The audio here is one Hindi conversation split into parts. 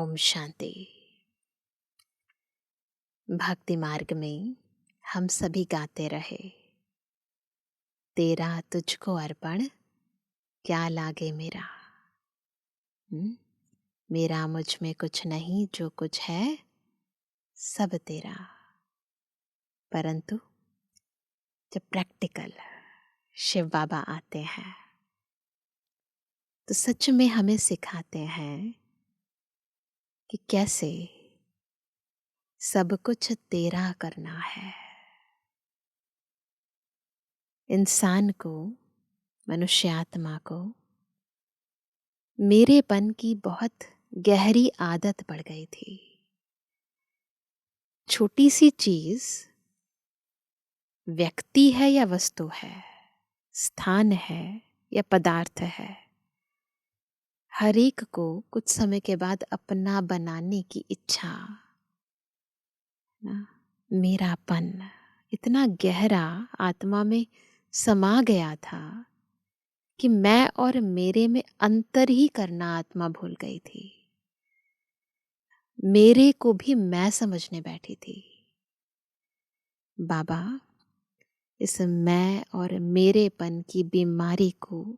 ओम शांति। भक्ति मार्ग में हम सभी गाते रहे, तेरा तुझको अर्पण क्या लागे मेरा। मेरा मुझ में कुछ नहीं, जो कुछ है सब तेरा। परंतु जब प्रैक्टिकल शिव बाबा आते हैं तो सच में हमें सिखाते हैं कि कैसे सब कुछ तेरा करना है। इंसान को, मनुष्य आत्मा को मेरेपन की बहुत गहरी आदत पड़ गई थी। छोटी सी चीज, व्यक्ति है या वस्तु है, स्थान है या पदार्थ है, हर एक को कुछ समय के बाद अपना बनाने की इच्छा ना, मेरापन इतना गहरा आत्मा में समा गया था कि मैं और मेरे में अंतर ही करना आत्मा भूल गई थी। मेरे को भी मैं समझने बैठी थी। बाबा इस मैं और मेरेपन की बीमारी को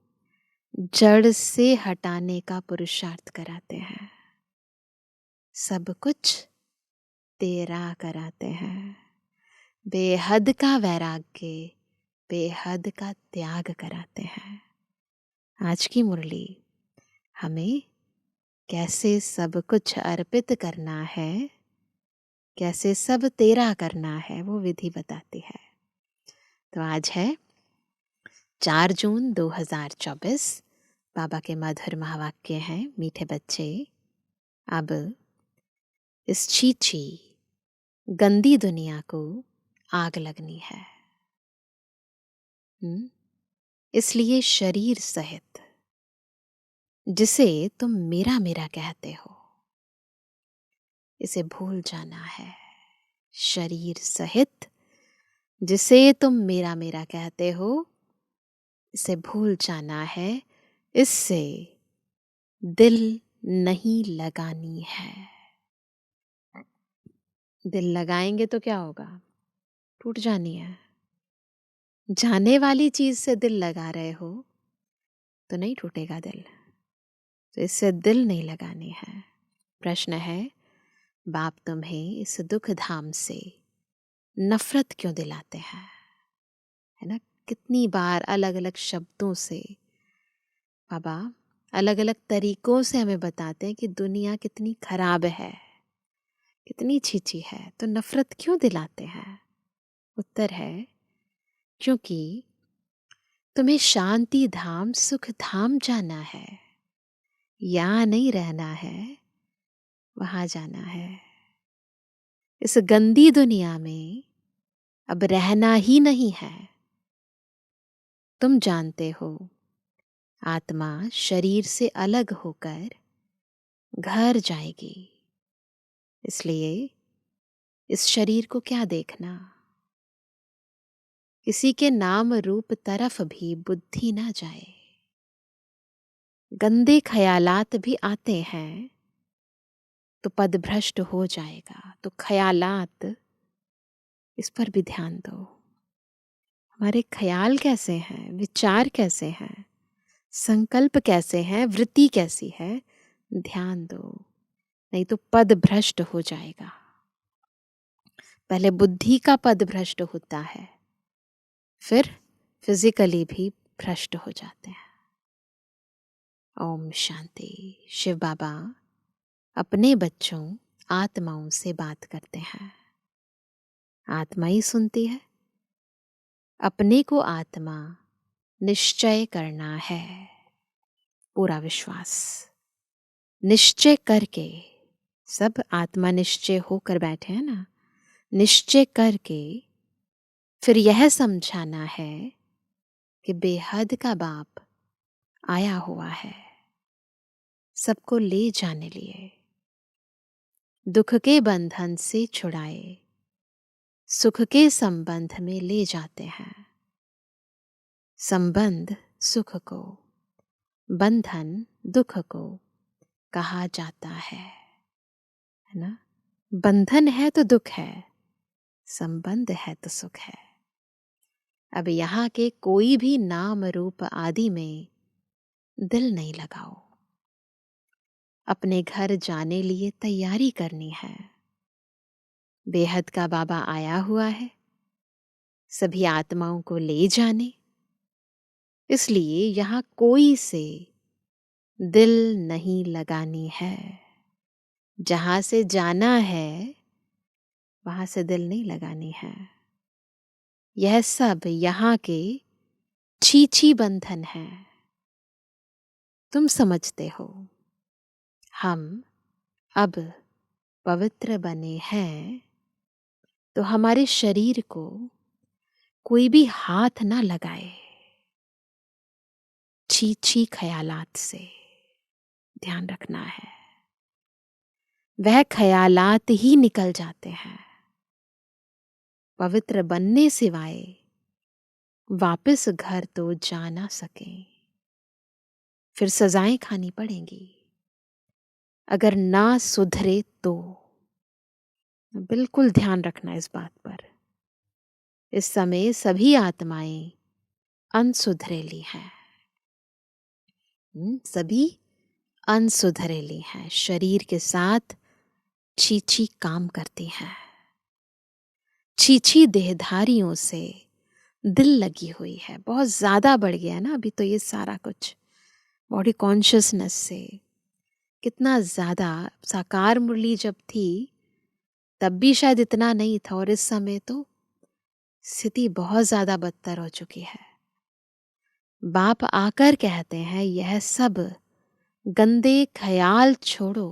जड़ से हटाने का पुरुषार्थ कराते हैं। सब कुछ तेरा कराते हैं। बेहद का वैराग्य, बेहद का त्याग कराते हैं। आज की मुरली हमें कैसे सब कुछ अर्पित करना है, कैसे सब तेरा करना है, वो विधि बताती है। तो आज है 4 जून 2024। बाबा के मधुर महावाक्य हैं, मीठे बच्चे अब इस छीछी गंदी दुनिया को आग लगनी है। इसलिए शरीर सहित जिसे तुम मेरा मेरा कहते हो, इसे भूल जाना है। शरीर सहित जिसे तुम मेरा मेरा कहते हो, इसे भूल जाना है। इससे दिल नहीं लगानी है। दिल लगाएंगे तो क्या होगा? टूट जानी है। जाने वाली चीज से दिल लगा रहे हो तो नहीं टूटेगा दिल। तो इससे दिल नहीं लगानी है। प्रश्न है, बाप तुम्हें इस दुख धाम से नफरत क्यों दिलाते हैं? है ना, कितनी बार अलग अलग शब्दों से बाबा अलग अलग तरीकों से हमें बताते हैं कि दुनिया कितनी खराब है, कितनी छीछी है, तो नफरत क्यों दिलाते हैं? उत्तर है, क्योंकि तुम्हें शांति धाम, सुख धाम जाना है। यहाँ नहीं रहना है, वहां जाना है। इस गंदी दुनिया में अब रहना ही नहीं है। तुम जानते हो, आत्मा शरीर से अलग होकर घर जाएगी। इसलिए इस शरीर को क्या देखना? किसी के नाम रूप तरफ भी बुद्धि ना जाए। गंदे ख्यालात भी आते हैं तो पदभ्रष्ट हो जाएगा। तो ख्यालात, इस पर भी ध्यान दो। हमारे ख्याल कैसे हैं, विचार कैसे हैं, संकल्प कैसे हैं, वृत्ति कैसी है, ध्यान दो, नहीं तो पद भ्रष्ट हो जाएगा। पहले बुद्धि का पद भ्रष्ट होता है, फिर फिजिकली भी भ्रष्ट हो जाते हैं। ओम शांति। शिव बाबा अपने बच्चों आत्माओं से बात करते हैं। आत्मा ही सुनती है। अपने को आत्मा निश्चय करना है। पूरा विश्वास निश्चय करके, सब आत्मा निश्चय होकर बैठे हैं ना, निश्चय करके फिर यह समझाना है कि बेहद का बाप आया हुआ है सबको ले जाने लिए। दुख के बंधन से छुड़ाए, सुख के संबंध में ले जाते हैं। संबंध सुख को, बंधन दुख को कहा जाता है। है ना। बंधन है तो दुख है, संबंध है तो सुख है। अब यहाँ के कोई भी नाम रूप आदि में दिल नहीं लगाओ। अपने घर जाने लिए तैयारी करनी है। बेहद का बाबा आया हुआ है सभी आत्माओं को ले जाने, इसलिए यहाँ कोई से दिल नहीं लगानी है। जहां से जाना है वहां से दिल नहीं लगानी है। यह सब यहाँ के छीछी बंधन है। तुम समझते हो हम अब पवित्र बने हैं तो हमारे शरीर को कोई भी हाथ ना लगाए छीछी ख्यालात से। ध्यान रखना है, वह ख्यालात ही निकल जाते हैं। पवित्र बनने सिवाय वापस घर तो जा ना सके, फिर सजाएं खानी पड़ेंगी अगर ना सुधरे तो। बिल्कुल ध्यान रखना इस बात पर। इस समय सभी आत्माएं अनसुधरेली हैं। सभी अनसुधरेली हैं, शरीर के साथ छीछी काम करती हैं। छीछी देहधारियों से दिल लगी हुई है। बहुत ज्यादा बढ़ गया ना अभी तो ये सारा कुछ। बॉडी कॉन्शियसनेस से कितना ज्यादा। साकार मुरली जब थी तब भी शायद इतना नहीं था, और इस समय तो स्थिति बहुत ज्यादा बदतर हो चुकी है। बाप आकर कहते हैं यह सब गंदे ख्याल छोड़ो,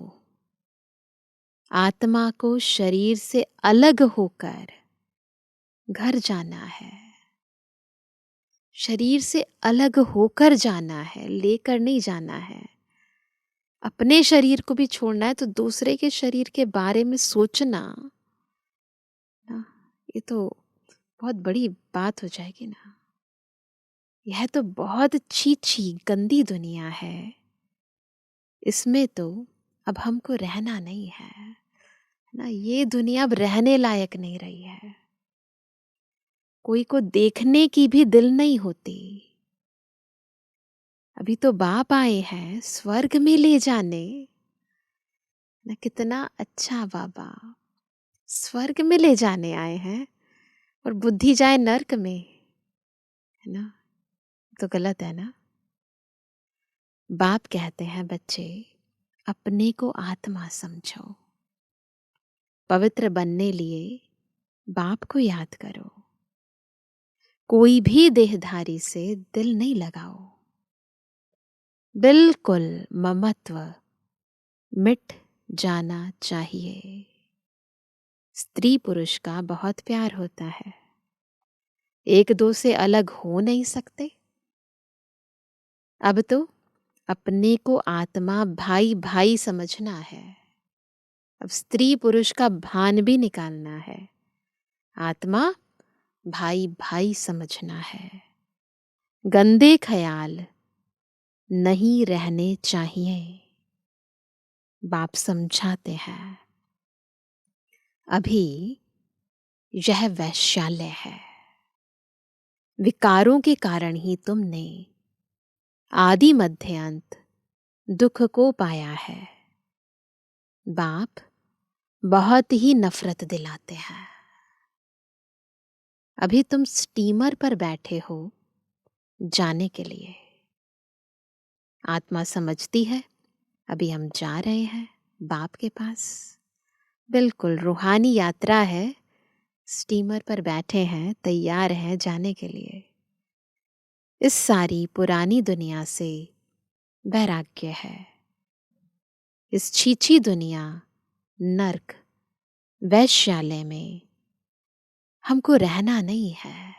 आत्मा को शरीर से अलग होकर घर जाना है। शरीर से अलग होकर जाना है, लेकर नहीं जाना है। अपने शरीर को भी छोड़ना है तो दूसरे के शरीर के बारे में सोचना ना, ये तो बहुत बड़ी बात हो जाएगी ना। यह तो बहुत छी गंदी दुनिया है। इसमें तो अब हमको रहना नहीं है ना। ये दुनिया अब रहने लायक नहीं रही है। कोई को देखने की भी दिल नहीं होती। अभी तो बाप आए हैं स्वर्ग में ले जाने ना। कितना अच्छा बाबा स्वर्ग में ले जाने आए हैं और बुद्धि जाए नर्क में, है ना। तो गलत है ना। बाप कहते हैं बच्चे अपने को आत्मा समझो। पवित्र बनने लिए बाप को याद करो। कोई भी देहधारी से दिल नहीं लगाओ। बिल्कुल ममत्व मिट जाना चाहिए। स्त्री पुरुष का बहुत प्यार होता है, एक दो से अलग हो नहीं सकते। अब तो अपने को आत्मा भाई भाई समझना है। अब स्त्री पुरुष का भान भी निकालना है। आत्मा भाई भाई समझना है। गंदे ख्याल नहीं रहने चाहिए। बाप समझाते हैं अभी यह वैश्यालय है। विकारों के कारण ही तुमने आदि मध्य अंत दुख को पाया है। बाप बहुत ही नफरत दिलाते हैं। अभी तुम स्टीमर पर बैठे हो जाने के लिए। आत्मा समझती है अभी हम जा रहे हैं बाप के पास। बिल्कुल रूहानी यात्रा है। स्टीमर पर बैठे हैं, तैयार हैं जाने के लिए। इस सारी पुरानी दुनिया से वैराग्य है। इस छीछी दुनिया नर्क वैश्यालय में हमको रहना नहीं है।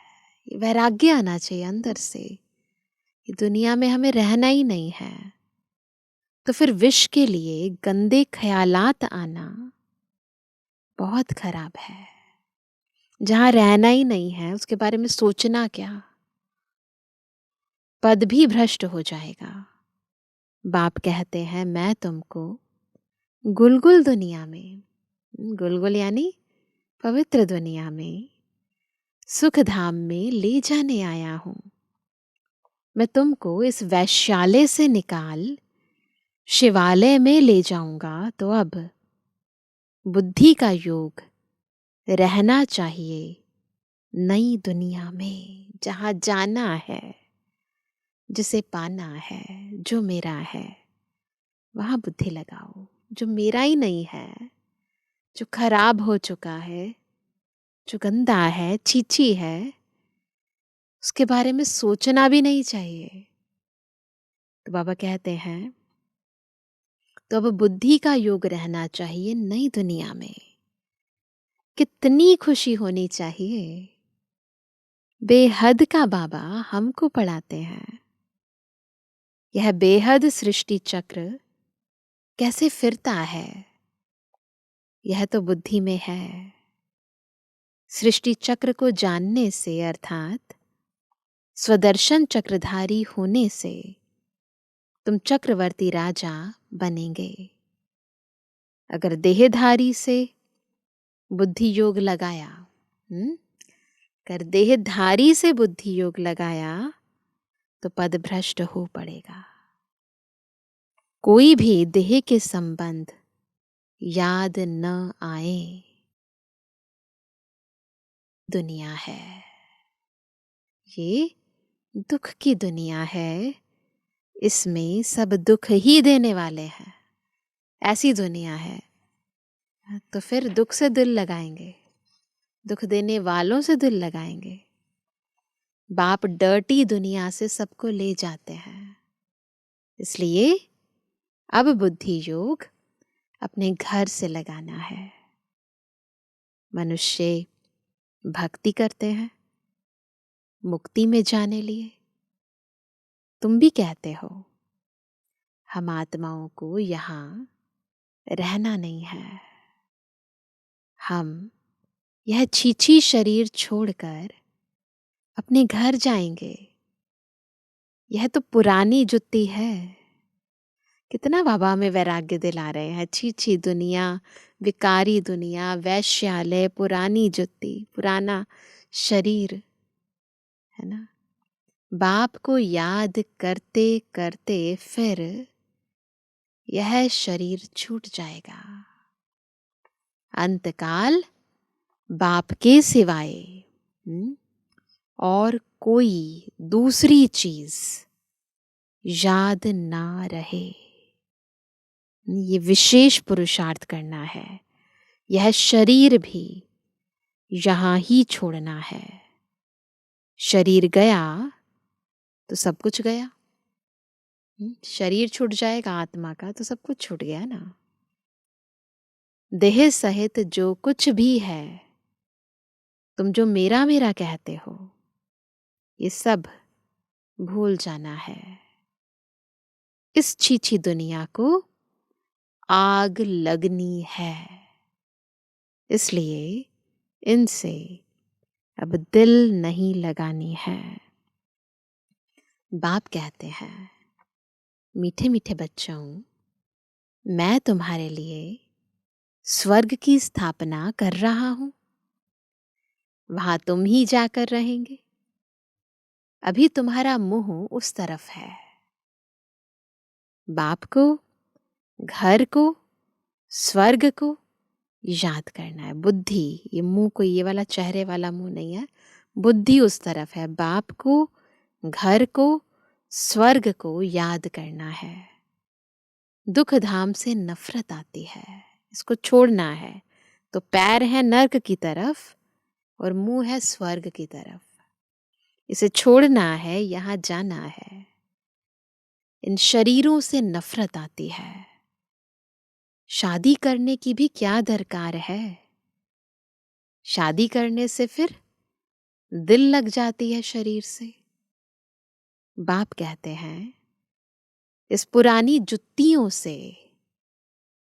ये वैराग्य आना चाहिए अंदर से। ये दुनिया में हमें रहना ही नहीं है। तो फिर विष के लिए गंदे ख्यालात आना बहुत खराब है। जहां रहना ही नहीं है उसके बारे में सोचना क्या। पद भी भ्रष्ट हो जाएगा। बाप कहते हैं मैं तुमको गुलगुल दुनिया में गुलगुल यानी पवित्र दुनिया में, सुख धाम में ले जाने आया हूं। मैं तुमको इस वैश्यालय से निकाल शिवालय में ले जाऊंगा, तो अब बुद्धि का योग रहना चाहिए नई दुनिया में। जहां जाना है, जिसे पाना है, जो मेरा है, वहां बुद्धि लगाओ। जो मेरा ही नहीं है, जो खराब हो चुका है, जो गंदा है, छीछी है, उसके बारे में सोचना भी नहीं चाहिए। तो बाबा कहते हैं, तो अब बुद्धि का योग रहना चाहिए नई दुनिया में। कितनी खुशी होनी चाहिए। बेहद का बाबा हमको पढ़ाते हैं। यह बेहद सृष्टि चक्र कैसे फिरता है, यह तो बुद्धि में है। सृष्टि चक्र को जानने से, अर्थात स्वदर्शन चक्रधारी होने से, तुम चक्रवर्ती राजा बनेंगे। अगर देहधारी से बुद्धि योग लगाया, अगर देहधारी से बुद्धि योग लगाया, तो पद भ्रष्ट हो पड़ेगा। कोई भी देह के संबंध याद न आए। दुनिया है, ये दुख की दुनिया है। इसमें सब दुख ही देने वाले हैं। ऐसी दुनिया है, तो फिर दुख से दिल लगाएंगे, दुख देने वालों से दिल लगाएंगे। बाप डर्टी दुनिया से सबको ले जाते हैं। इसलिए अब बुद्धि योग अपने घर से लगाना है। मनुष्य भक्ति करते हैं मुक्ति में जाने लिए। तुम भी कहते हो हम आत्माओं को यहाँ रहना नहीं है। हम यह छीछी शरीर छोड़कर अपने घर जाएंगे। यह तो पुरानी जुत्ती है। कितना बाबा में वैराग्य दिला रहे हैं। छीछी दुनिया, विकारी दुनिया, वैश्यालय, पुरानी जुत्ती, पुराना शरीर, है ना। बाप को याद करते करते फिर यह शरीर छूट जाएगा। अंतकाल बाप के सिवाय और कोई दूसरी चीज याद ना रहे। ये विशेष पुरुषार्थ करना है। यह शरीर भी यहां ही छोड़ना है। शरीर गया तो सब कुछ गया। शरीर छूट जाएगा आत्मा का, तो सब कुछ छूट गया ना। देह सहित जो कुछ भी है, तुम जो मेरा मेरा कहते हो, ये सब भूल जाना है। इस छीछी दुनिया को आग लगनी है। इसलिए इनसे अब दिल नहीं लगानी है। बाप कहते हैं, मीठे मीठे बच्चों, मैं तुम्हारे लिए स्वर्ग की स्थापना कर रहा हूं। वहां तुम ही जाकर रहेंगे। अभी तुम्हारा मुंह उस तरफ है। बाप को, घर को, स्वर्ग को याद करना है। बुद्धि, ये मुंह को, ये वाला चेहरे वाला मुंह नहीं है। बुद्धि उस तरफ है। बाप को, घर को, स्वर्ग को याद करना है। दुख धाम से नफरत आती है, इसको छोड़ना है। तो पैर है नर्क की तरफ और मुंह है स्वर्ग की तरफ। इसे छोड़ना है, यहां जाना है। इन शरीरों से नफरत आती है। शादी करने की भी क्या दरकार है। शादी करने से फिर दिल लग जाती है शरीर से। बाप कहते हैं, इस पुरानी जुत्तियों से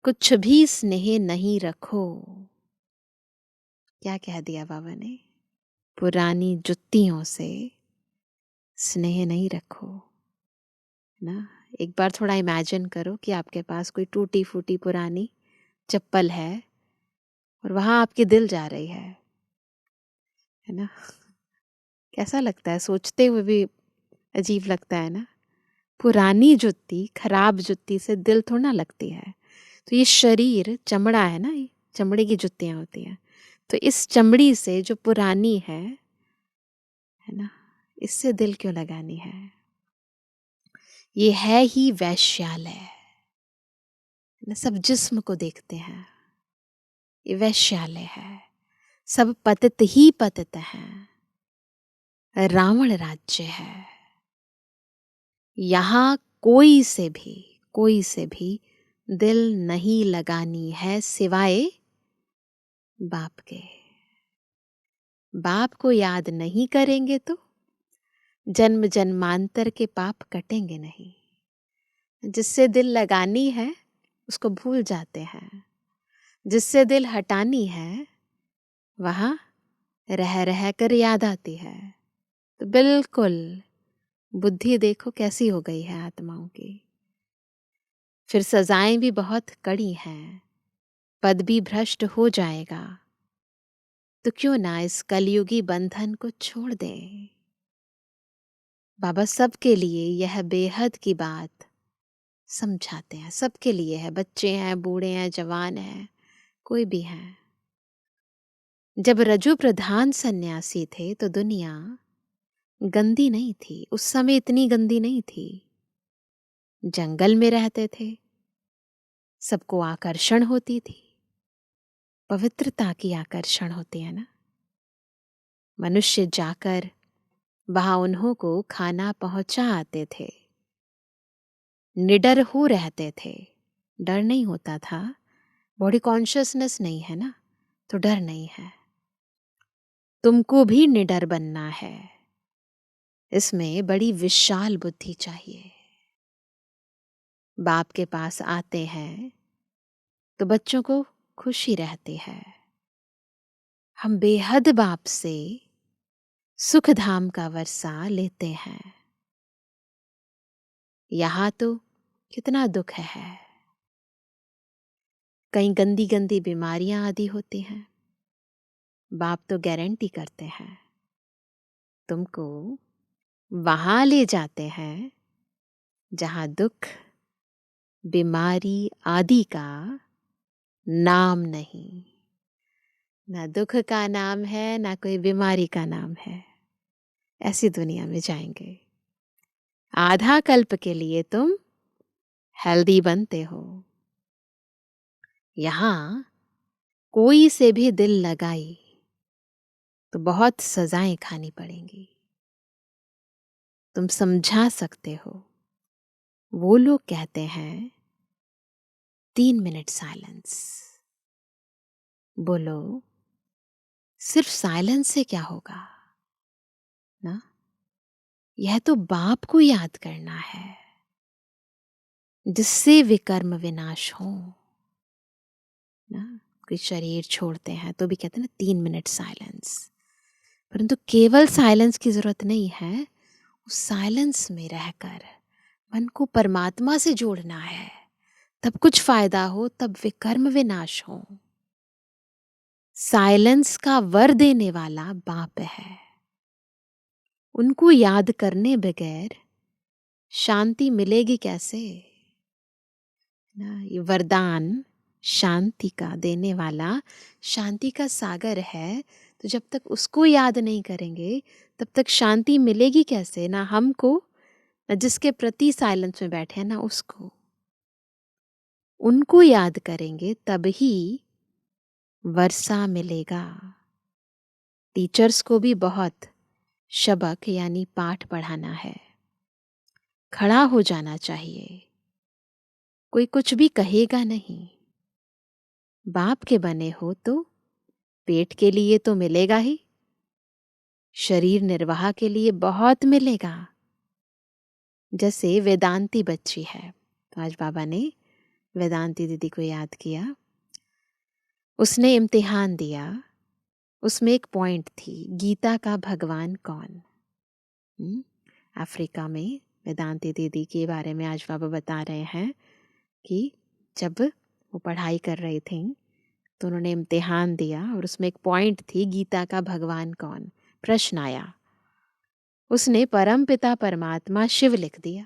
कुछ भी स्नेह नहीं रखो। क्या कह दिया बाबा ने। पुरानी जुत्तियों से स्नेह नहीं रखो ना। एक बार थोड़ा इमेजिन करो कि आपके पास कोई टूटी फूटी पुरानी चप्पल है और वहाँ आपकी दिल जा रही है ना। कैसा लगता है, सोचते हुए भी अजीब लगता है ना। पुरानी जुत्ती, खराब जुत्ती से दिल थोड़ा ना लगती है। तो ये शरीर चमड़ा है ना, ये चमड़े की जुत्तियां होती हैं। तो इस चमड़ी से जो पुरानी है ना, इससे दिल क्यों लगानी है। ये है ही वैश्यालय ना, सब जिस्म को देखते हैं। ये वैश्यालय है, सब पतित ही पतित हैं। रावण राज्य है। यहाँ कोई से भी दिल नहीं लगानी है सिवाय बाप के। बाप को याद नहीं करेंगे तो जन्म जन्मांतर के पाप कटेंगे नहीं। जिससे दिल लगानी है उसको भूल जाते हैं, जिससे दिल हटानी है वहां रह रह कर याद आती है। तो बिल्कुल बुद्धि देखो कैसी हो गई है आत्माओं की। फिर सजाएं भी बहुत कड़ी हैं, पद भी भ्रष्ट हो जाएगा। तो क्यों ना इस कलयुगी बंधन को छोड़ दें। बाबा सबके लिए यह बेहद की बात समझाते हैं, सबके लिए है। बच्चे हैं, बूढ़े हैं, जवान हैं, कोई भी हैं। जब रजू प्रधान सन्यासी थे तो दुनिया गंदी नहीं थी, उस समय इतनी गंदी नहीं थी। जंगल में रहते थे, सबको आकर्षण होती थी, पवित्रता की आकर्षण होती है ना। मनुष्य जाकर वहां उन्हों को खाना पहुंचा आते थे, निडर हो रहते थे। डर नहीं होता था, बॉडी कॉन्शियसनेस नहीं है ना, तो डर नहीं है। तुमको भी निडर बनना है, इसमें बड़ी विशाल बुद्धि चाहिए। बाप के पास आते हैं तो बच्चों को खुशी रहती है। हम बेहद बाप से सुख धाम का वर्षा लेते हैं। यहां तो कितना दुख है, कहीं गंदी गंदी बीमारियां आदि होती हैं। बाप तो गारंटी करते हैं, तुमको वहां ले जाते हैं जहां दुख बीमारी आदि का नाम नहीं। ना दुख का नाम है, ना कोई बीमारी का नाम है। ऐसी दुनिया में जाएंगे। आधा कल्प के लिए तुम हेल्दी बनते हो। यहां कोई से भी दिल लगाई तो बहुत सजाएं खानी पड़ेंगी। तुम समझा सकते हो। वो लोग कहते हैं 3 मिनट साइलेंस। बोलो, सिर्फ साइलेंस से क्या होगा ना। यह तो बाप को याद करना है, जिससे विकर्म विनाश हो ना। कोई शरीर छोड़ते हैं तो भी कहते हैं ना 3 मिनट साइलेंस। परंतु केवल साइलेंस की जरूरत नहीं है, उस साइलेंस में रहकर मन को परमात्मा से जोड़ना है। तब कुछ फायदा हो, तब विकर्म विनाश हो। साइलेंस का वर देने वाला बाप है। उनको याद करने बगैर शांति मिलेगी कैसे ना। ये वरदान शांति का देने वाला शांति का सागर है। तो जब तक उसको याद नहीं करेंगे तब तक शांति मिलेगी कैसे, ना हमको, ना जिसके प्रति साइलेंस में बैठे हैं, ना उसको। उनको याद करेंगे तब ही वर्षा मिलेगा। टीचर्स को भी बहुत शबक यानी पाठ पढ़ाना है, खड़ा हो जाना चाहिए। कोई कुछ भी कहेगा नहीं। बाप के बने हो तो पेट के लिए तो मिलेगा ही, शरीर निर्वाह के लिए बहुत मिलेगा। जैसे वेदांती बच्ची है, तो आज बाबा ने वेदांती दीदी को याद किया। उसने इम्तिहान दिया, उसमें एक पॉइंट थी, गीता का भगवान कौन। अफ्रीका में वेदांती दीदी के बारे में आज बाबा बता रहे हैं कि जब वो पढ़ाई कर रही थी तो उन्होंने इम्तिहान दिया और उसमें एक पॉइंट थी, गीता का भगवान कौन, प्रश्न आया। उसने परम पिता परमात्मा शिव लिख दिया,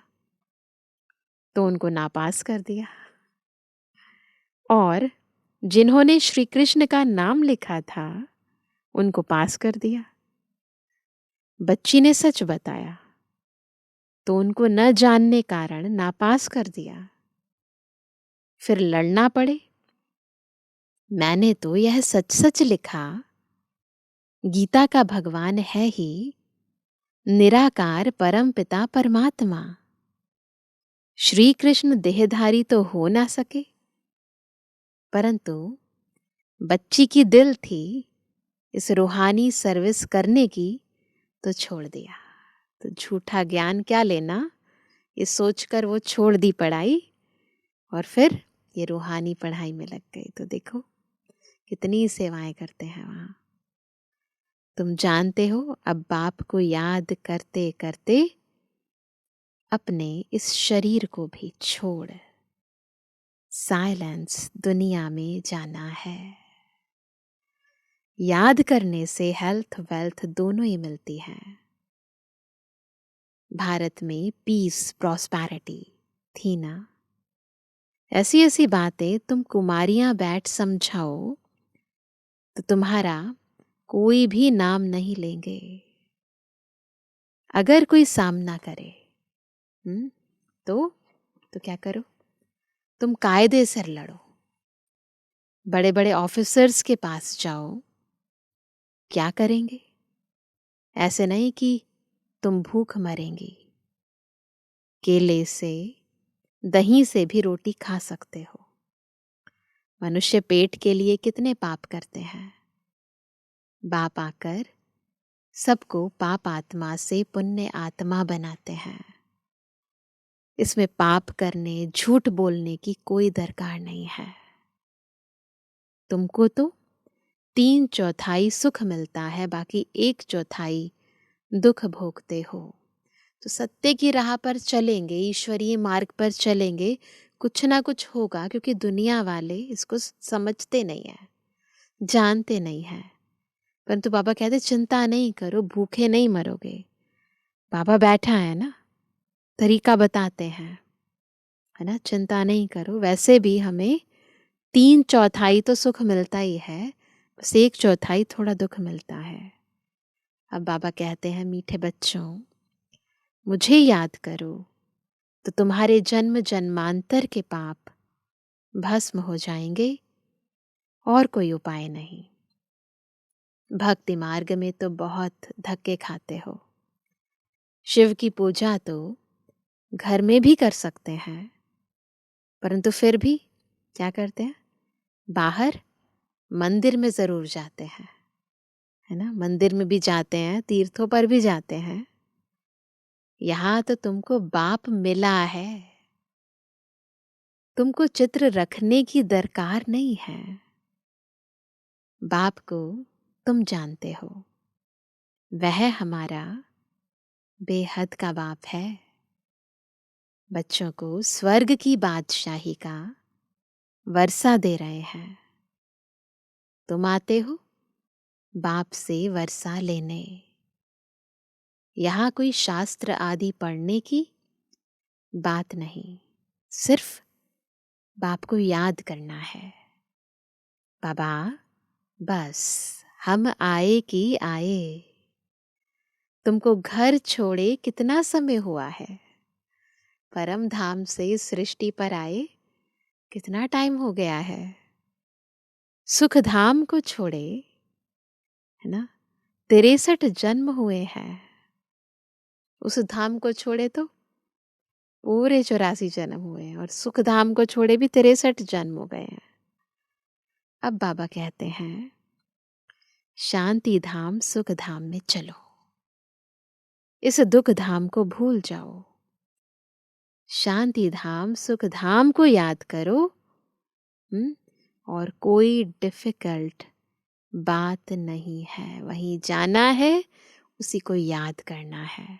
तो उनको नापास कर दिया। और जिन्होंने श्री कृष्ण का नाम लिखा था उनको पास कर दिया। बच्ची ने सच बताया तो उनको न जानने कारण नापास कर दिया। फिर लड़ना पड़े। मैंने तो यह सच सच लिखा, गीता का भगवान है ही निराकार परम पिता परमात्मा। श्री कृष्ण देहधारी तो हो ना सके, परंतु बच्ची की दिल थी इस रूहानी सर्विस करने की, तो छोड़ दिया। तो झूठा ज्ञान क्या लेना, ये सोचकर वो छोड़ दी पढ़ाई और फिर ये रूहानी पढ़ाई में लग गई। तो देखो कितनी सेवाएं करते हैं वहां। तुम जानते हो, अब बाप को याद करते करते अपने इस शरीर को भी छोड़ साइलेंस दुनिया में जाना है। याद करने से हेल्थ वेल्थ दोनों ही मिलती है। भारत में पीस प्रॉस्पेरिटी थी ना। ऐसी ऐसी बातें तुम कुमारियां बैठ समझाओ तो तुम्हारा कोई भी नाम नहीं लेंगे। अगर कोई सामना करे तो क्या करो, तुम कायदे से लड़ो। बड़े बड़े ऑफिसर्स के पास जाओ, क्या करेंगे? ऐसे नहीं कि तुम भूख मरेंगी, केले से दही से भी रोटी खा सकते हो। मनुष्य पेट के लिए कितने पाप करते हैं। बाप आकर सबको पाप आत्मा से पुण्य आत्मा बनाते हैं। इसमें पाप करने झूठ बोलने की कोई दरकार नहीं है। तुमको तो 3/4 सुख मिलता है, बाकी 1/4 दुख भोगते हो। तो सत्य की राह पर चलेंगे, ईश्वरीय मार्ग पर चलेंगे, कुछ ना कुछ होगा, क्योंकि दुनिया वाले इसको समझते नहीं है, जानते नहीं है। परंतु बाबा कहते चिंता नहीं करो, भूखे नहीं मरोगे। बाबा बैठा है ना, तरीका बताते हैं, है ना। चिंता नहीं करो। वैसे भी हमें 3/4 तो सुख मिलता ही है, बस 1/4 थोड़ा दुख मिलता है। अब बाबा कहते हैं, मीठे बच्चों मुझे याद करो तो तुम्हारे जन्म जन्मांतर के पाप भस्म हो जाएंगे, और कोई उपाय नहीं। भक्ति मार्ग में तो बहुत धक्के खाते हो। शिव की पूजा तो घर में भी कर सकते हैं, परंतु फिर भी क्या करते हैं, बाहर मंदिर में जरूर जाते हैं, है ना। मंदिर में भी जाते हैं, तीर्थों पर भी जाते हैं। यहां तो तुमको बाप मिला है, तुमको चित्र रखने की दरकार नहीं है। बाप को तुम जानते हो, वह हमारा बेहद का बाप है। बच्चों को स्वर्ग की बादशाही का वर्षा दे रहे हैं। तुम आते हो बाप से वर्षा लेने। यहाँ कोई शास्त्र आदि पढ़ने की बात नहीं, सिर्फ बाप को याद करना है। बाबा बस हम आए कि आए। तुमको घर छोड़े कितना समय हुआ है, परम धाम से सृष्टि पर आए कितना टाइम हो गया है। सुख धाम को छोड़े, है ना, 63 जन्म हुए हैं। उस धाम को छोड़े तो पूरे 84 जन्म हुए हैं, और सुख धाम को छोड़े भी 63 जन्म हो गए हैं। अब बाबा कहते हैं, शांति धाम सुख धाम में चलो, इस दुख धाम को भूल जाओ, शांति धाम सुख धाम को याद करो। और कोई डिफिकल्ट बात नहीं है, वहीं जाना है, उसी को याद करना है।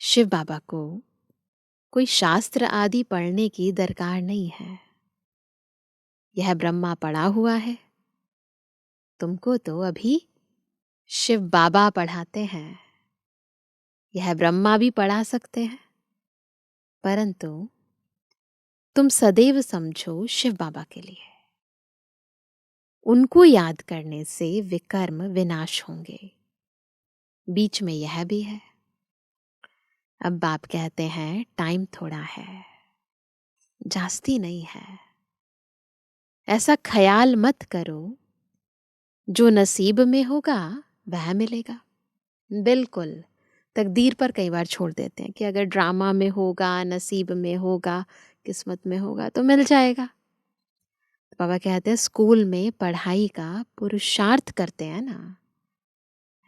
शिव बाबा को कोई शास्त्र आदि पढ़ने की दरकार नहीं है। यह ब्रह्मा पढ़ा हुआ है, तुमको तो अभी शिव बाबा पढ़ाते हैं। यह ब्रह्मा भी पढ़ा सकते हैं, परंतु तुम सदैव समझो शिव बाबा के लिए। उनको याद करने से विकर्म विनाश होंगे। बीच में यह भी है। अब बाप कहते हैं टाइम थोड़ा है, जास्ती नहीं है। ऐसा ख्याल मत करो, जो नसीब में होगा वह मिलेगा। बिल्कुल तकदीर पर कई बार छोड़ देते हैं कि अगर ड्रामा में होगा, नसीब में होगा, किस्मत में होगा तो मिल जाएगा। तो बाबा कहते हैं स्कूल में पढ़ाई का पुरुषार्थ करते हैं ना,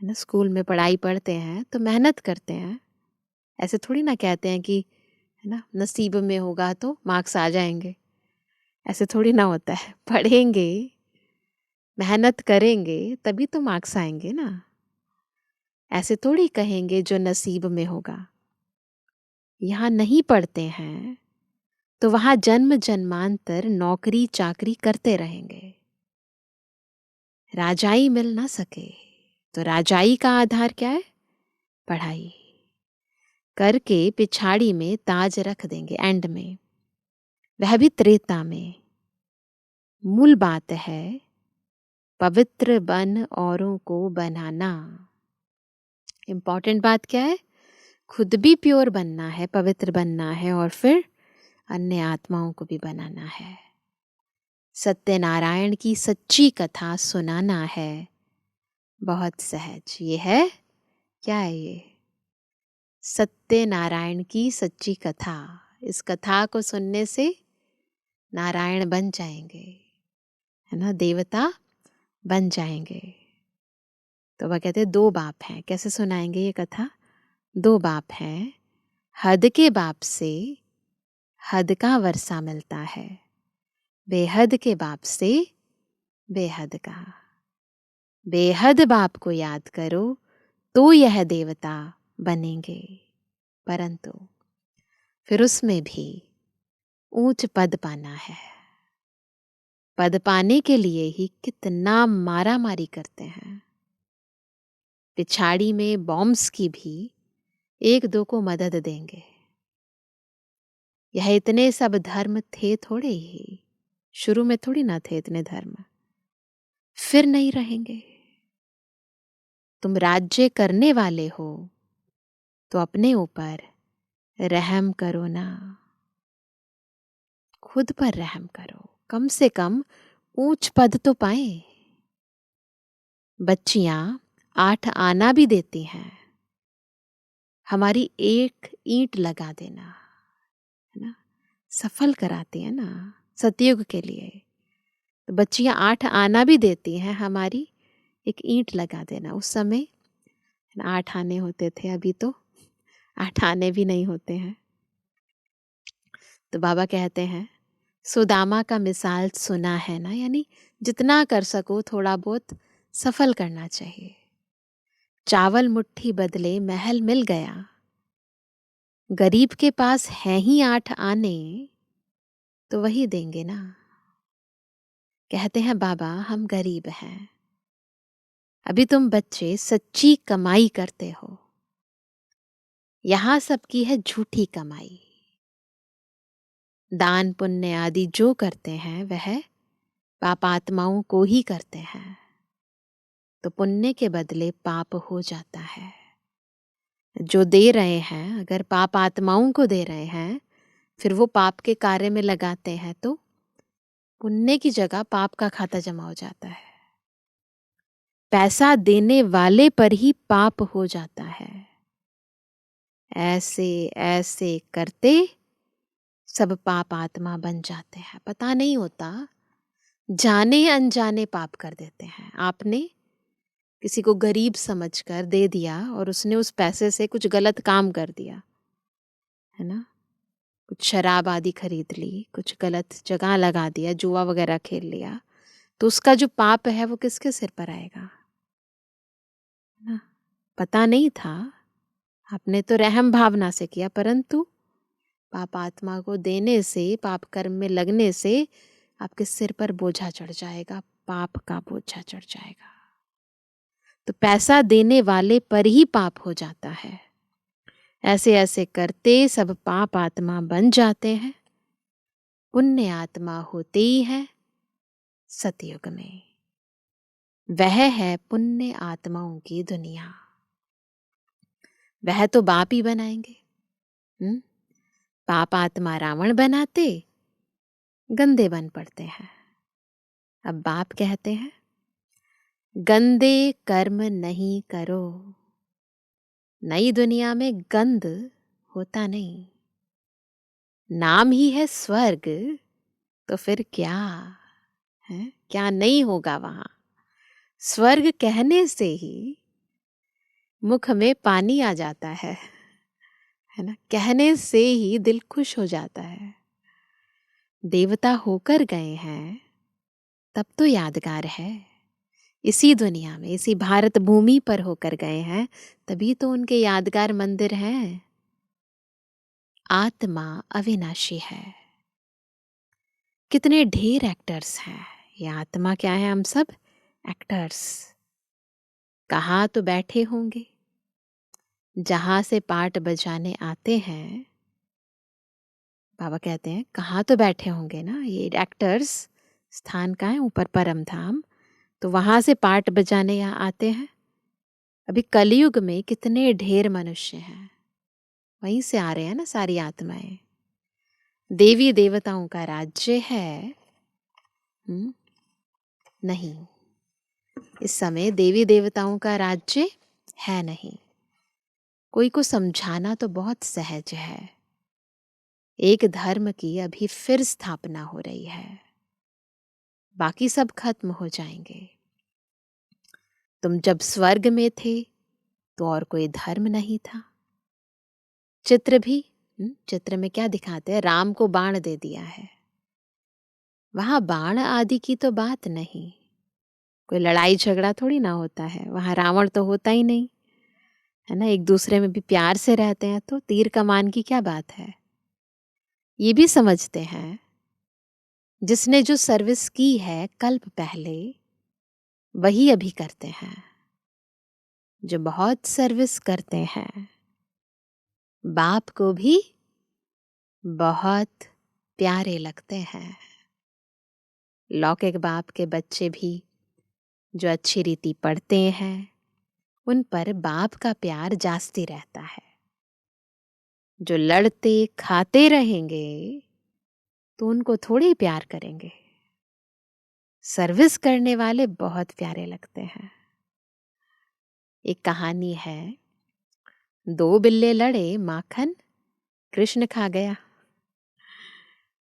है ना। स्कूल में पढ़ाई पढ़ते हैं तो मेहनत करते हैं। ऐसे थोड़ी ना कहते हैं कि है ना नसीब में होगा तो मार्क्स आ जाएंगे। ऐसे थोड़ी ना होता है। पढ़ेंगे, मेहनत करेंगे तभी तो मार्क्स आएंगे ना। ऐसे थोड़ी कहेंगे जो नसीब में होगा। यहाँ नहीं पढ़ते हैं तो वहां जन्म जन्मांतर नौकरी चाकरी करते रहेंगे। राजाई मिल ना सके तो राजाई का आधार क्या है? पढ़ाई करके पिछाड़ी में ताज रख देंगे एंड में, वह भी त्रेता में। मूल बात है पवित्र बन औरों को बनाना। इंपॉर्टेंट बात क्या है? खुद भी प्योर बनना है, पवित्र बनना है, और फिर अन्य आत्माओं को भी बनाना है। सत्यनारायण की सच्ची कथा सुनाना है। बहुत सहज। ये है क्या है? ये सत्यनारायण की सच्ची कथा। इस कथा को सुनने से नारायण बन जाएंगे, है ना, देवता बन जाएंगे। तो वह कहते हैं 2 बाप हैं। कैसे सुनाएंगे ये कथा? 2 बाप हैं। हद के बाप से हद का वर्षा मिलता है, बेहद के बाप से बेहद का। बेहद बाप को याद करो तो यह देवता बनेंगे, परंतु फिर उसमें भी ऊंच पद पाना है। पद पाने के लिए ही कितना मारा मारी करते हैं। पिछाड़ी में बॉम्ब्स की भी 1-2 को मदद देंगे। यह इतने सब धर्म थे थोड़े ही, शुरू में थोड़ी ना थे इतने धर्म, फिर नहीं रहेंगे। तुम राज्य करने वाले हो तो अपने ऊपर रहम करो ना, खुद पर रहम करो। कम से कम ऊंच पद तो पाए। बच्चियां 8 आना भी देती हैं, हमारी 1 ईंट लगा देना, है ना, सफल कराती है ना सतयुग के लिए। तो बच्चियां 8 आना भी देती हैं, हमारी 1 ईंट लगा देना। उस समय 8 आने होते थे, अभी तो 8 आने भी नहीं होते हैं। तो बाबा कहते हैं सुदामा का मिसाल सुना है ना, यानी जितना कर सको थोड़ा बहुत सफल करना चाहिए। चावल मुट्ठी बदले महल मिल गया, गरीब के पास है ही 8 आने तो वही देंगे ना। कहते हैं बाबा हम गरीब हैं, अभी तुम बच्चे सच्ची कमाई करते हो, यहां सबकी है झूठी कमाई। दान पुण्य आदि जो करते हैं वह पापात्माओं को ही करते हैं, तो पुण्य के बदले पाप हो जाता है। जो दे रहे हैं अगर पाप आत्माओं को दे रहे हैं, फिर वो पाप के कार्य में लगाते हैं तो पुण्य की जगह पाप का खाता जमा हो जाता है। पैसा देने वाले पर ही पाप हो जाता है। ऐसे ऐसे करते सब पाप आत्मा बन जाते हैं, पता नहीं होता, जाने अनजाने पाप कर देते हैं। आपने किसी को गरीब समझकर दे दिया और उसने उस पैसे से कुछ गलत काम कर दिया, है ना, कुछ शराब आदि खरीद ली, कुछ गलत जगह लगा दिया, जुआ वगैरह खेल लिया, तो उसका जो पाप है वो किसके सिर पर आएगा? ना, पता नहीं था, आपने तो रहम भावना से किया, परंतु पाप आत्मा को देने से, पाप कर्म में लगने से आपके सिर पर बोझा चढ़ जाएगा, पाप का बोझा चढ़ जाएगा। तो पैसा देने वाले पर ही पाप हो जाता है। ऐसे ऐसे करते सब पाप आत्मा बन जाते हैं। पुण्य आत्मा होते ही है सतयुग में। वह है पुण्य आत्माओं की दुनिया। वह तो बाप ही बनाएंगे। पाप आत्मा रावण बनाते, गंदे बन पड़ते हैं। अब बाप कहते हैं गंदे कर्म नहीं करो। नई दुनिया में गंद होता नहीं। नाम ही है स्वर्ग, तो फिर क्या है? क्या नहीं होगा वहां? स्वर्ग कहने से ही मुख में पानी आ जाता है ना? कहने से ही दिल खुश हो जाता है। देवता होकर गए हैं तब तो यादगार है। इसी दुनिया में, इसी भारत भूमि पर होकर गए हैं तभी तो उनके यादगार मंदिर हैं। आत्मा अविनाशी है। कितने ढेर एक्टर्स हैं। ये आत्मा क्या है? हम सब एक्टर्स। कहाँ तो बैठे होंगे जहां से पार्ट बजाने आते हैं। बाबा कहते हैं कहाँ तो बैठे होंगे ना ये एक्टर्स। स्थान का है ऊपर परम धाम, तो वहां से पार्ट बजाने यहाँ आते हैं। अभी कलयुग में कितने ढेर मनुष्य हैं, वहीं से आ रहे हैं ना सारी आत्माएं। देवी देवताओं का राज्य है? नहीं, इस समय देवी देवताओं का राज्य है नहीं। कोई को समझाना तो बहुत सहज है। एक धर्म की अभी फिर स्थापना हो रही है, बाकी सब खत्म हो जाएंगे। तुम जब स्वर्ग में थे तो और कोई धर्म नहीं था। चित्र भी, चित्र में क्या दिखाते हैं? राम को बाण दे दिया है। वहां बाण आदि की तो बात नहीं। कोई लड़ाई झगड़ा थोड़ी ना होता है वहां। रावण तो होता ही नहीं है ना। एक दूसरे में भी प्यार से रहते हैं, तो तीर कमान की क्या बात है? ये भी समझते हैं जिसने जो सर्विस की है कल्प पहले, वही अभी करते हैं। जो बहुत सर्विस करते हैं, बाप को भी बहुत प्यारे लगते हैं। लौकिक बाप के बच्चे भी जो अच्छी रीति पढ़ते हैं, उन पर बाप का प्यार जास्ती रहता है। जो लड़ते खाते रहेंगे तो उनको थोड़े ही प्यार करेंगे। सर्विस करने वाले बहुत प्यारे लगते हैं। एक कहानी है, दो बिल्ले लड़े, माखन कृष्ण खा गया।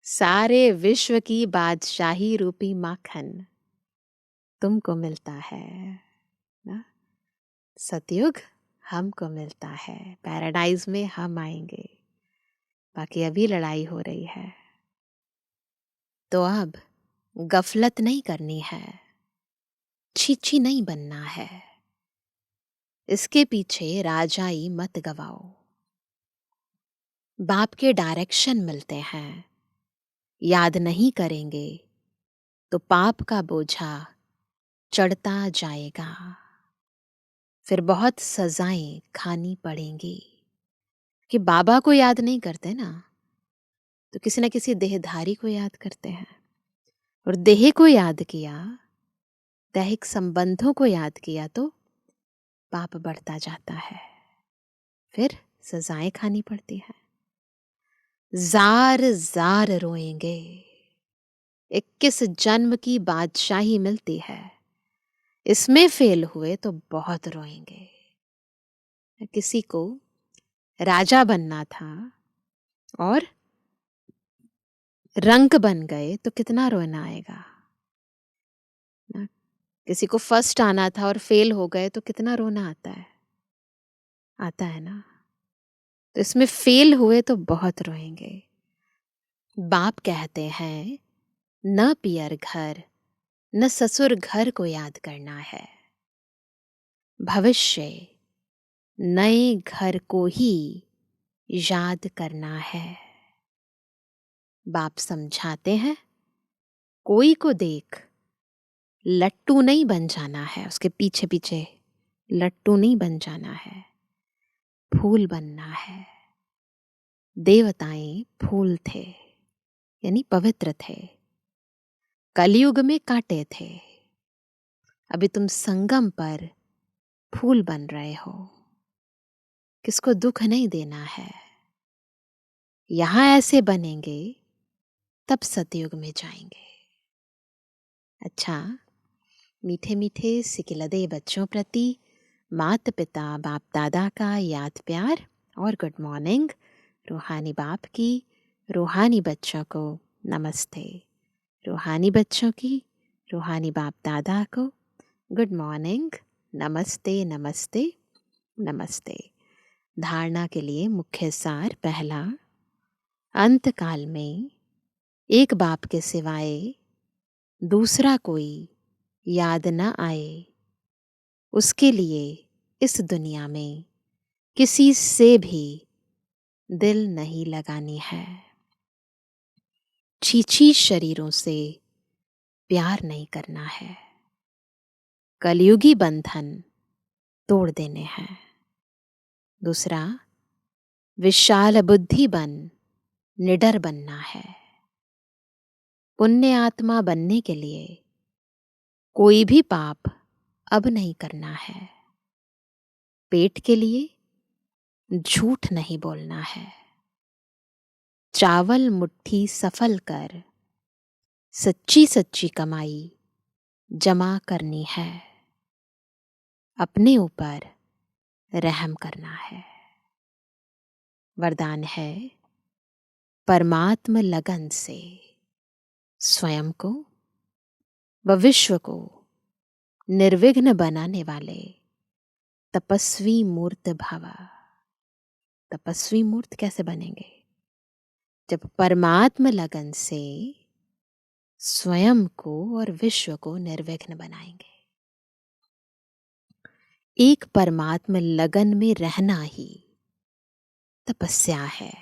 सारे विश्व की बादशाही रूपी माखन तुमको मिलता है ना। सतयुग हमको मिलता है, पैराडाइज में हम आएंगे। बाकी अभी लड़ाई हो रही है। तो अब गफलत नहीं करनी है, छीछी नहीं बनना है। इसके पीछे राजाई मत गवाओ। बाप के डायरेक्शन मिलते हैं, याद नहीं करेंगे तो पाप का बोझा चढ़ता जाएगा। फिर बहुत सजाएं खानी पड़ेंगी। कि बाबा को याद नहीं करते ना, तो किसी न किसी देहधारी को याद करते हैं। और देह को याद किया, दैहिक संबंधों को याद किया, तो पाप बढ़ता जाता है। फिर सजाएं खानी पड़ती है। Jar jar रोएंगे। 21 जन्म की बादशाही मिलती है, इसमें फेल हुए तो बहुत रोएंगे। किसी को राजा बनना था और रंक बन गए तो कितना रोना आएगा ना। किसी को फर्स्ट आना था और फेल हो गए तो कितना रोना आता है? आता है ना। तो इसमें फेल हुए तो बहुत रोएंगे। बाप कहते हैं न पियर घर न ससुर घर को याद करना है। भविष्य नए घर को ही याद करना है। बाप समझाते हैं कोई को देख लट्टू नहीं बन जाना है, उसके पीछे पीछे लट्टू नहीं बन जाना है, फूल बनना है। देवताएं फूल थे, यानी पवित्र थे। कलयुग में कांटे थे, अभी तुम संगम पर फूल बन रहे हो। किसको दुख नहीं देना है। यहां ऐसे बनेंगे तब सतयुग में जाएंगे। अच्छा, मीठे मीठे सिकिलदे बच्चों प्रति माता पिता बाप दादा का याद प्यार और गुड मॉर्निंग। रूहानी बाप की रूहानी बच्चों को नमस्ते। रूहानी बच्चों की रूहानी बाप दादा को गुड मॉर्निंग, नमस्ते नमस्ते नमस्ते। धारणा के लिए मुख्य सार। पहला, अंतकाल में एक बाप के सिवाय दूसरा कोई याद न आए, उसके लिए इस दुनिया में किसी से भी दिल नहीं लगानी है। छीछी शरीरों से प्यार नहीं करना है। कलयुगी बंधन तोड़ देने हैं। दूसरा, विशाल बुद्धि बन निडर बनना है। पुण्य आत्मा बनने के लिए कोई भी पाप अब नहीं करना है। पेट के लिए झूठ नहीं बोलना है। चावल मुट्ठी सफल कर सच्ची सच्ची कमाई जमा करनी है। अपने ऊपर रहम करना है। वरदान है, परमात्म लगन से स्वयं को व विश्व को निर्विघ्न बनाने वाले तपस्वी मूर्त भव। तपस्वी मूर्त कैसे बनेंगे? जब परमात्म लगन से स्वयं को और विश्व को निर्विघ्न बनाएंगे। एक परमात्म लगन में रहना ही तपस्या है।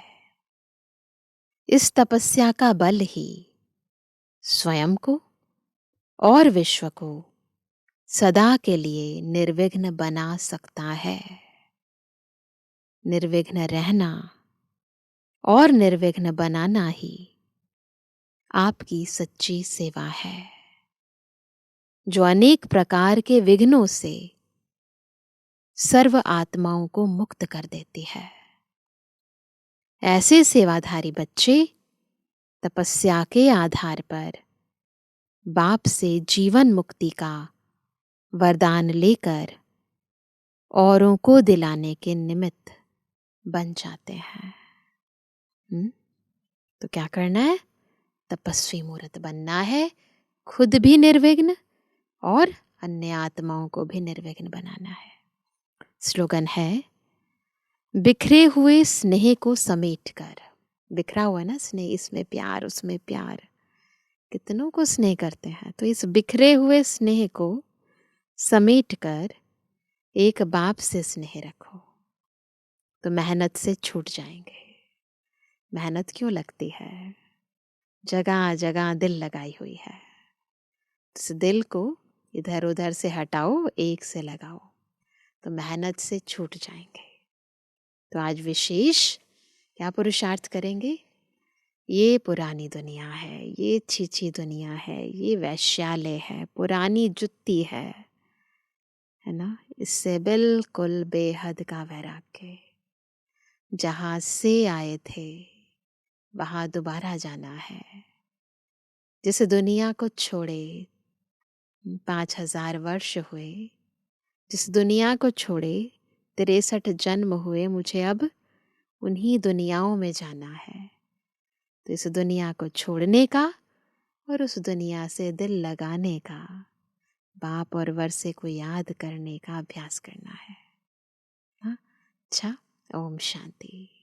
इस तपस्या का बल ही स्वयं को और विश्व को सदा के लिए निर्विघ्न बना सकता है। निर्विघ्न रहना और निर्विघ्न बनाना ही आपकी सच्ची सेवा है, जो अनेक प्रकार के विघ्नों से सर्व आत्माओं को मुक्त कर देती है। ऐसे सेवाधारी बच्चे तपस्या के आधार पर बाप से जीवन मुक्ति का वरदान लेकर औरों को दिलाने के निमित्त बन जाते हैं। तो क्या करना है? तपस्वी मूर्त बनना है, खुद भी निर्विघ्न और अन्य आत्माओं को भी निर्विघ्न बनाना है। स्लोगन है, बिखरे हुए स्नेह को समेट कर। बिखरा हुआ ना स्नेह, इसमें प्यार उसमें प्यार, कितनों को स्नेह करते हैं। तो इस बिखरे हुए स्नेह को समेट कर एक बाप से स्नेह रखो, तो मेहनत से छूट जाएंगे। मेहनत क्यों लगती है? जगह जगह दिल लगाई हुई है। इस दिल को इधर उधर से हटाओ, एक से लगाओ, तो मेहनत से छूट जाएंगे। तो आज विशेष क्या पुरुषार्थ करेंगे? ये पुरानी दुनिया है, ये छीछी दुनिया है, ये वैश्यालय है, पुरानी जुत्ती है ना। इससे बिल्कुल बेहद का वैराग्य। जहां से आए थे वहां दोबारा जाना है। जिस दुनिया को छोड़े 5000 वर्ष हुए, जिस दुनिया को छोड़े 63 जन्म हुए, मुझे अब उन्हीं दुनियाओं में जाना है। तो इस दुनिया को छोड़ने का और उस दुनिया से दिल लगाने का, बाप और वर्षे को याद करने का अभ्यास करना है। हाँ? अच्छा, ओम शांति।